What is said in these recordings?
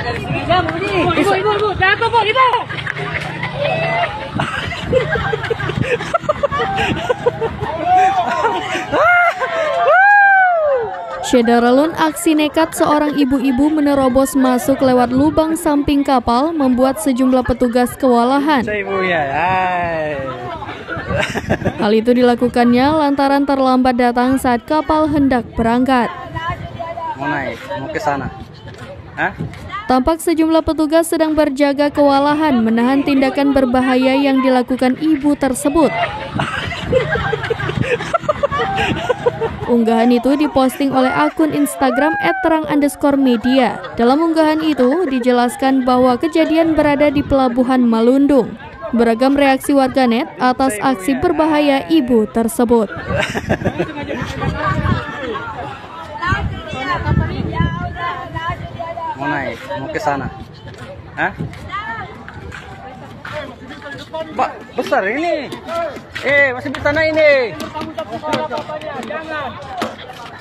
Ibu, jatuh bu, ibu. Syederalun aksi nekat seorang ibu-ibu menerobos masuk lewat lubang samping kapal membuat sejumlah petugas kewalahan. Hal itu dilakukannya lantaran terlambat datang saat kapal hendak berangkat. Mau ke sana. Tampak sejumlah petugas sedang berjaga kewalahan menahan tindakan berbahaya yang dilakukan ibu tersebut. Unggahan itu diposting oleh akun Instagram @terang_media. Dalam unggahan itu dijelaskan bahwa kejadian berada di Pelabuhan Malundung. Beragam reaksi warganet atas aksi berbahaya ibu tersebut. Mau ke sana. Pak, besar ini. Masih di sana ini.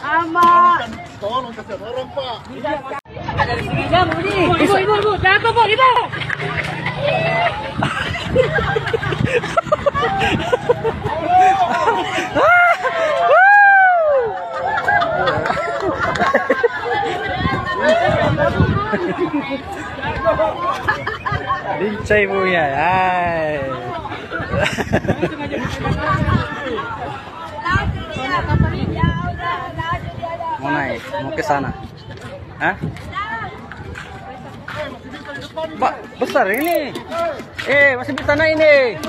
Amat. Ibu, jatuh bu, ibu. Lincah ibunya. Mau ke sana. Pak, besar ini. Masih di sana ini.